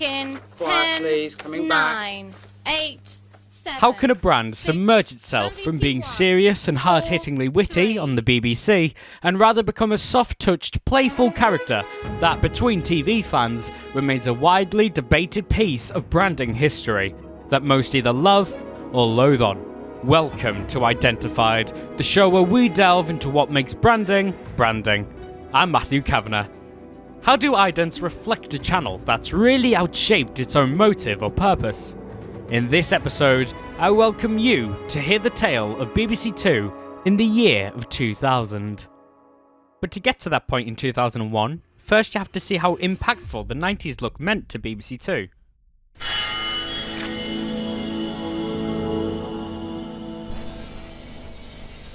in Quiet, 10, please. Coming 9, 8, 7. How can a brand 6, submerge itself from being serious and hard-hittingly witty on the BBC and rather become a soft-touched, playful character that, between TV fans, remains a widely debated piece of branding history that most either love or loathe on? Welcome to Identified, the show where we delve into what makes branding, branding. I'm Matthew Kavanagh. How do idents reflect a channel that's really outshaped its own motive or purpose? In this episode, I welcome you to hear the tale of BBC Two in the year of 2000. But to get to that point in 2001, first you have to see how impactful the 90s look meant to BBC Two.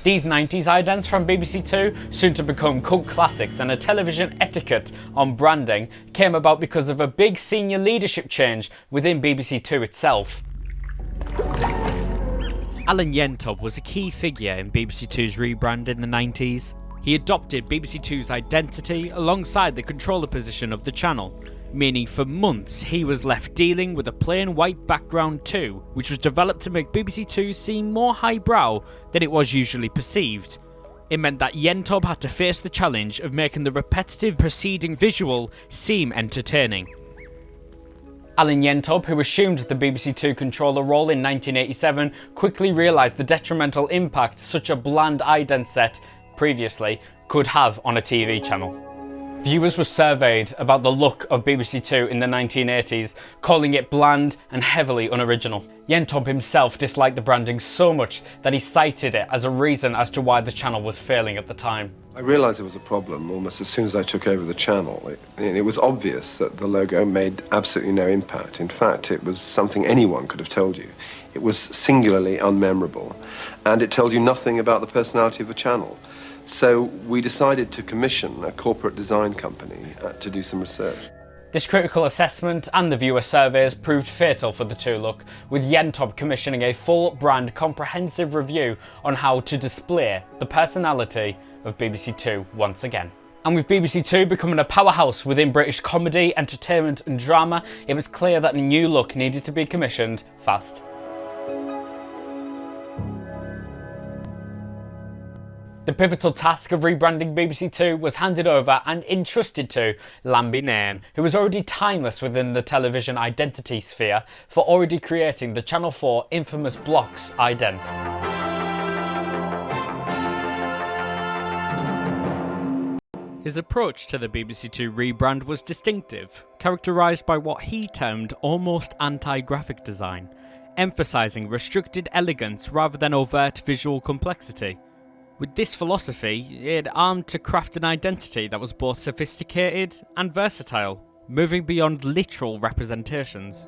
These 90s idents from BBC Two, soon to become cult classics and a television etiquette on branding, came about because of a big senior leadership change within BBC Two itself. Alan Yentob was a key figure in BBC Two's rebrand in the 90s. He adopted BBC Two's identity alongside the controller position of the channel, meaning for months he was left dealing with a plain white background too, which was developed to make BBC Two seem more highbrow than it was usually perceived. It meant that Yentob had to face the challenge of making the repetitive preceding visual seem entertaining. Alan Yentob, who assumed the BBC Two controller role in 1987, quickly realised the detrimental impact such a bland ident set previously could have on a TV channel. Viewers were surveyed about the look of BBC Two in the 1980s, calling it bland and heavily unoriginal. Yentob himself disliked the branding so much that he cited it as a reason as to why the channel was failing at the time. I realised it was a problem almost as soon as I took over the channel. It was obvious that the logo made absolutely no impact. In fact, it was something anyone could have told you. It was singularly unmemorable, and it told you nothing about the personality of the channel. So we decided to commission a corporate design company to do some research. This critical assessment and the viewer surveys proved fatal for the Two look, with Yentob commissioning a full brand comprehensive review on how to display the personality of BBC Two once again. And with BBC Two becoming a powerhouse within British comedy, entertainment and drama, it was clear that a new look needed to be commissioned fast. The pivotal task of rebranding BBC Two was handed over and entrusted to Lambie-nairn, who was already timeless within the television identity sphere for already creating the Channel 4 infamous blocks ident. His approach to the BBC Two rebrand was distinctive, characterised by what he termed almost anti-graphic design, emphasising restricted elegance rather than overt visual complexity. With this philosophy, it aimed to craft an identity that was both sophisticated and versatile, moving beyond literal representations.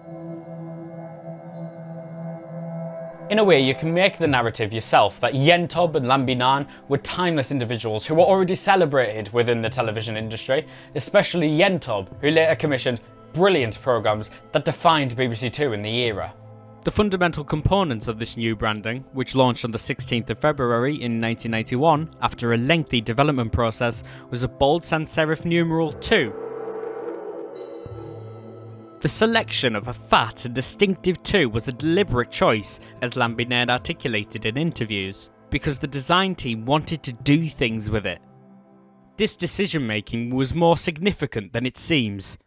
In a way, you can make the narrative yourself that Yentob and Lambie-nairn were timeless individuals who were already celebrated within the television industry, especially Yentob, who later commissioned brilliant programmes that defined BBC Two in the era. The fundamental components of this new branding, which launched on the 16th of February in 1991 after a lengthy development process, was a bold sans serif numeral 2. The selection of a fat and distinctive 2 was a deliberate choice, as Lambie-nairn articulated in interviews, because the design team wanted to do things with it. This decision making was more significant than it seems,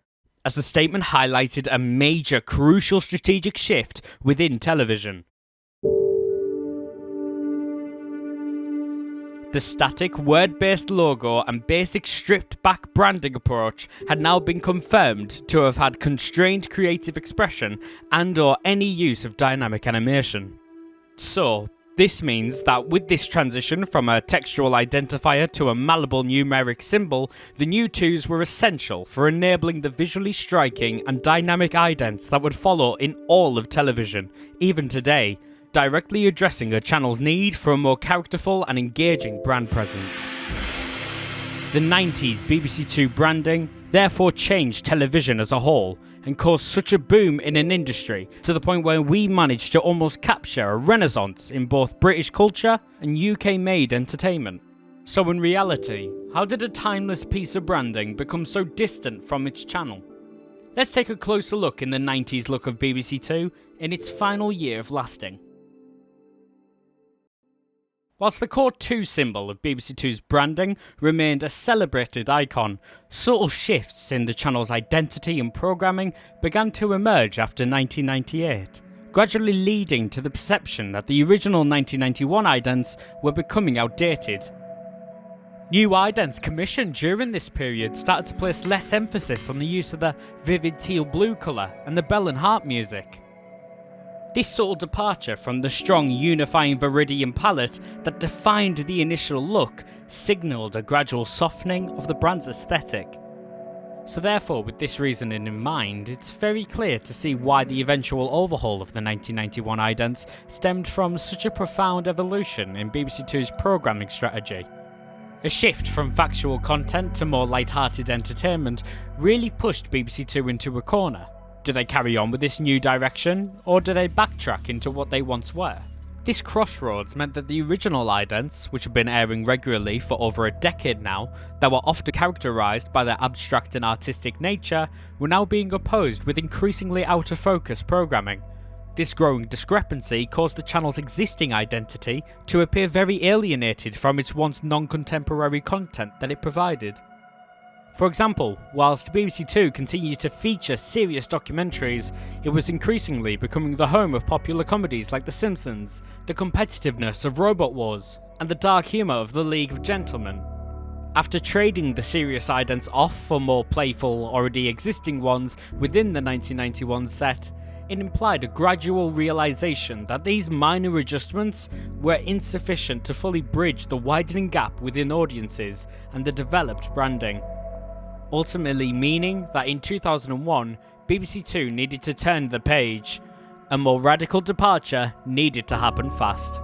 as the statement highlighted a major, crucial strategic shift within television. The static, word-based logo and basic stripped-back branding approach had now been confirmed to have had constrained creative expression and/or any use of dynamic animation. So, this means that with this transition from a textual identifier to a malleable numeric symbol, the new twos were essential for enabling the visually striking and dynamic idents that would follow in all of television, even today, directly addressing a channel's need for a more characterful and engaging brand presence. The 90s BBC Two branding therefore changed television as a whole and caused such a boom in an industry to the point where we managed to almost capture a renaissance in both British culture and UK-made entertainment. So in reality, how did a timeless piece of branding become so distant from its channel? Let's take a closer look in the 90s look of BBC Two in its final year of lasting. Whilst the core 2 symbol of BBC Two's branding remained a celebrated icon, subtle shifts in the channel's identity and programming began to emerge after 1998, gradually leading to the perception that the original 1991 idents were becoming outdated. New idents commissioned during this period started to place less emphasis on the use of the vivid teal blue colour and the bell and harp music. This subtle departure from the strong unifying Viridian palette that defined the initial look signalled a gradual softening of the brand's aesthetic. So therefore, with this reasoning in mind, it's very clear to see why the eventual overhaul of the 1991 idents stemmed from such a profound evolution in BBC Two's programming strategy. A shift from factual content to more light-hearted entertainment really pushed BBC Two into a corner. Do they carry on with this new direction, or do they backtrack into what they once were? This crossroads meant that the original idents, which have been airing regularly for over a decade now, that were often characterised by their abstract and artistic nature, were now being opposed with increasingly out-of-focus programming. This growing discrepancy caused the channel's existing identity to appear very alienated from its once non-contemporary content that it provided. For example, whilst BBC Two continued to feature serious documentaries, it was increasingly becoming the home of popular comedies like The Simpsons, the competitiveness of Robot Wars, and the dark humour of The League of Gentlemen. After trading the serious idents off for more playful, already existing ones within the 1991 set, it implied a gradual realisation that these minor adjustments were insufficient to fully bridge the widening gap within audiences and the developed branding. Ultimately meaning that in 2001, BBC Two needed to turn the page. A more radical departure needed to happen fast.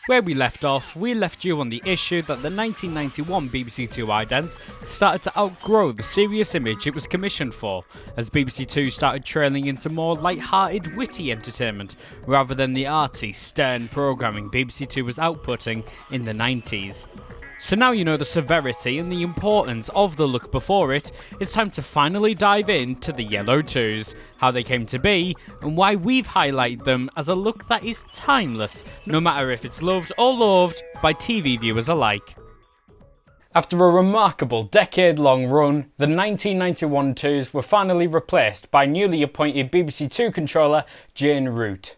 Where we left off, we left you on the issue that the 1991 BBC Two idents started to outgrow the serious image it was commissioned for, as BBC Two started trailing into more light-hearted, witty entertainment, rather than the artsy, stern programming BBC Two was outputting in the 90s. So now you know the severity and the importance of the look before it, it's time to finally dive into the Yellow Twos, how they came to be, and why we've highlighted them as a look that is timeless, no matter if it's loved or loathed by TV viewers alike. After a remarkable decade-long run, the 1991 Twos were finally replaced by newly appointed BBC Two controller Jane Root.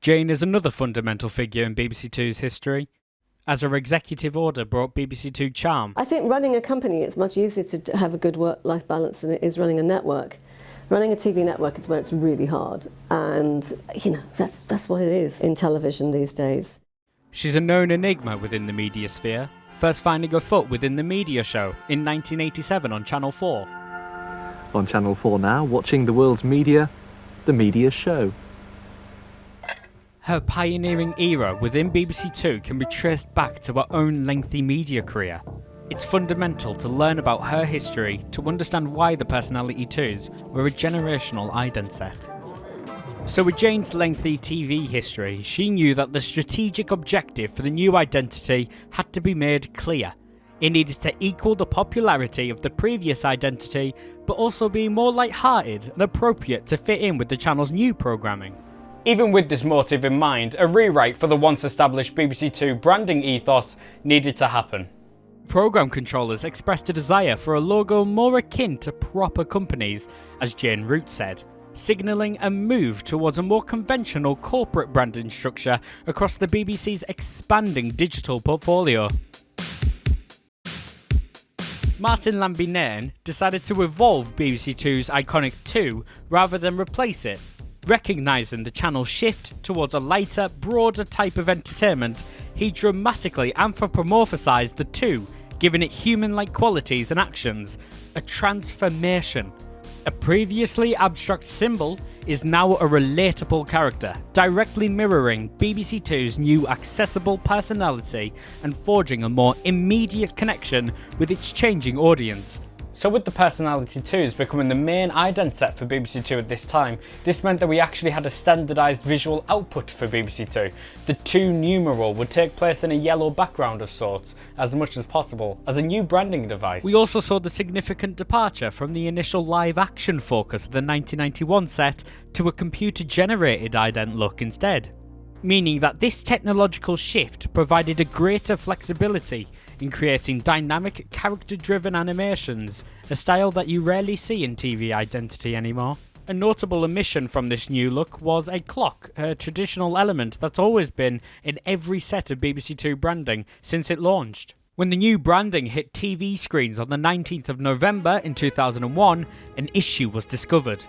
Jane is another fundamental figure in BBC Two's history, as her executive order brought BBC Two charm. I think running a company, it's much easier to have a good work-life balance than it is running a network. Running a TV network is where it's really hard, and you know that's what it is in television these days. She's a known enigma within the media sphere, first finding her foot within the Media Show in 1987 on Channel 4. On Channel 4 now, watching the world's media, the Media Show. Her pioneering era within BBC Two can be traced back to her own lengthy media career. It's fundamental to learn about her history to understand why the Personality Twos were a generational ident set. So with Jane's lengthy TV history, she knew that the strategic objective for the new identity had to be made clear. It needed to equal the popularity of the previous identity, but also be more light-hearted and appropriate to fit in with the channel's new programming. Even with this motive in mind, a rewrite for the once established BBC Two branding ethos needed to happen. Programme controllers expressed a desire for a logo more akin to proper companies, as Jane Root said, signalling a move towards a more conventional corporate branding structure across the BBC's expanding digital portfolio. Martin Lambie-Nairn decided to evolve BBC Two's iconic 2 rather than replace it. Recognising the channel's shift towards a lighter, broader type of entertainment, he dramatically anthropomorphised the 2, giving it human-like qualities and actions, a transformation. A previously abstract symbol, is now a relatable character, directly mirroring BBC Two's new accessible personality and forging a more immediate connection with its changing audience. So with the Personality 2s becoming the main ident set for BBC Two at this time, this meant that we actually had a standardised visual output for BBC Two. The 2 numeral would take place in a yellow background of sorts, as much as possible, as a new branding device. We also saw the significant departure from the initial live action focus of the 1991 set to a computer generated ident look instead, meaning that this technological shift provided a greater flexibility in creating dynamic, character-driven animations, a style that you rarely see in TV identity anymore. A notable omission from this new look was a clock, a traditional element that's always been in every set of BBC Two branding since it launched. When the new branding hit TV screens on the 19th of November in 2001, an issue was discovered.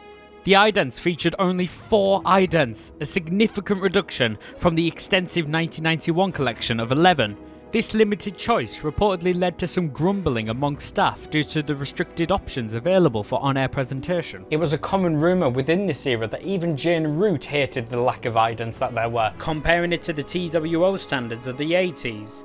The idents featured only 4 idents, a significant reduction from the extensive 1991 collection of 11. This limited choice reportedly led to some grumbling amongst staff due to the restricted options available for on-air presentation. It was a common rumour within this era that even Jane Root hated the lack of idents that there were, comparing it to the TWO standards of the 80s.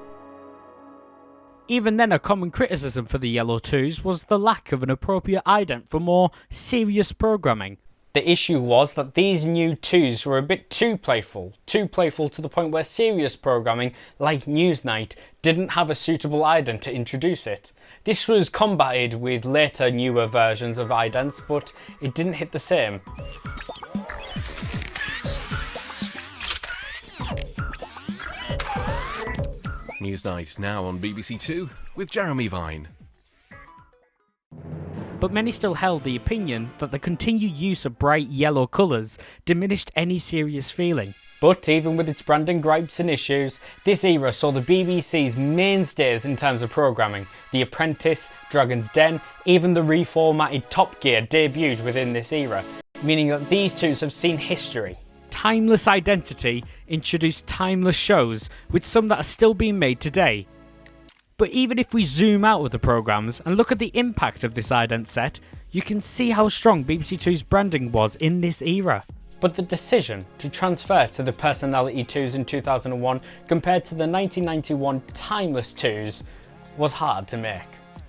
Even then, a common criticism for the Yellow 2s was the lack of an appropriate ident for more serious programming. The issue was that these new 2s were a bit too playful to the point where serious programming, like Newsnight, didn't have a suitable ident to introduce it. This was combated with later newer versions of idents, but it didn't hit the same. Newsnight now on BBC Two with Jeremy Vine. But many still held the opinion that the continued use of bright yellow colours diminished any serious feeling. But even with its branding gripes and issues, this era saw the BBC's mainstays in terms of programming. The Apprentice, Dragon's Den, even the reformatted Top Gear debuted within this era, meaning that these 2s have seen history. Timeless identity introduced timeless shows, with some that are still being made today. But even if we zoom out of the programmes and look at the impact of this ident set, you can see how strong BBC Two's branding was in this era. But the decision to transfer to the Personality 2s in 2001 compared to the 1991 Timeless 2s was hard to make.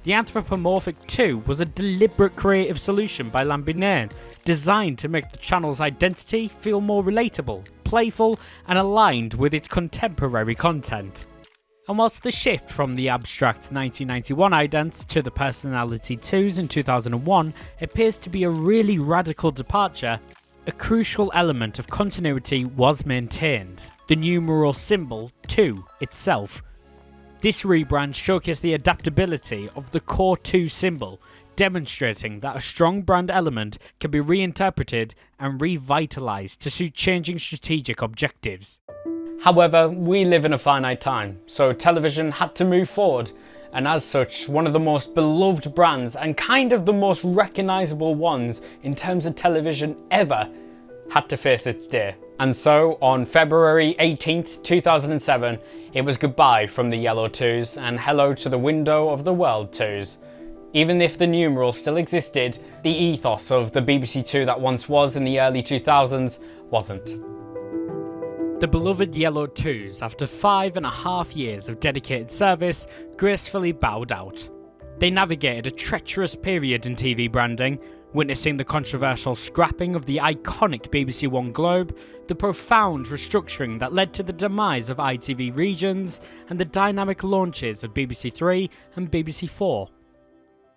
The Anthropomorphic 2 was a deliberate creative solution by lambie-nairn, designed to make the channel's identity feel more relatable, playful and aligned with its contemporary content. And whilst the shift from the abstract 1991 idents to the Personality 2s in 2001 appears to be a really radical departure, a crucial element of continuity was maintained: the numeral symbol 2 itself. This rebrand showcased the adaptability of the core 2 symbol, demonstrating that a strong brand element can be reinterpreted and revitalised to suit changing strategic objectives. However, we live in a finite time, so television had to move forward, and as such, one of the most beloved brands and kind of the most recognisable ones in terms of television ever had to face its day. And so, on February 18th, 2007, it was goodbye from the Yellow 2s and hello to the Window of the World 2s. Even if the numeral still existed, the ethos of the BBC Two that once was in the early 2000s wasn't. The beloved Yellow 2s, after 5.5 years of dedicated service, gracefully bowed out. They navigated a treacherous period in TV branding, witnessing the controversial scrapping of the iconic BBC One Globe, the profound restructuring that led to the demise of ITV Regions, and the dynamic launches of BBC Three and BBC Four.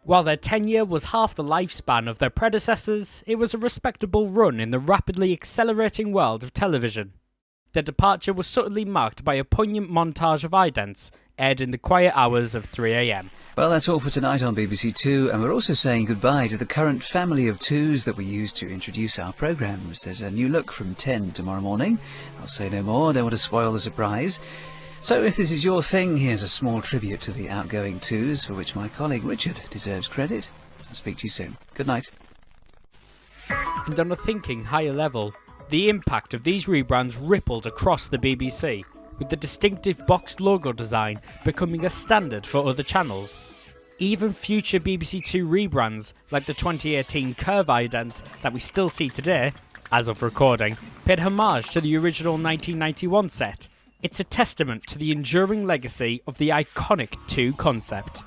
While their tenure was half the lifespan of their predecessors, it was a respectable run in the rapidly accelerating world of television. Their departure was subtly marked by a poignant montage of idents, aired in the quiet hours of 3 AM. Well, that's all for tonight on BBC Two, and we're also saying goodbye to the current family of 2s that we use to introduce our programmes. There's a new look from 10 tomorrow morning. I'll say no more, don't want to spoil the surprise. So if this is your thing, here's a small tribute to the outgoing 2s, for which my colleague Richard deserves credit. I'll speak to you soon. Good night. And on a thinking higher level, the impact of these rebrands rippled across the BBC, with the distinctive boxed logo design becoming a standard for other channels. Even future BBC Two rebrands, like the 2018 Curve idents that we still see today, as of recording, paid homage to the original 1991 set. It's a testament to the enduring legacy of the iconic 2 concept.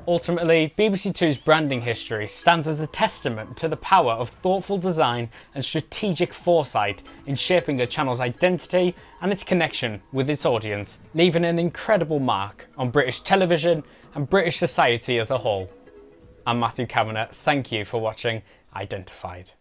Ultimately, BBC Two's branding history stands as a testament to the power of thoughtful design and strategic foresight in shaping the channel's identity and its connection with its audience, leaving an incredible mark on British television and British society as a whole. I'm Matthew Kavanagh, thank you for watching Identified.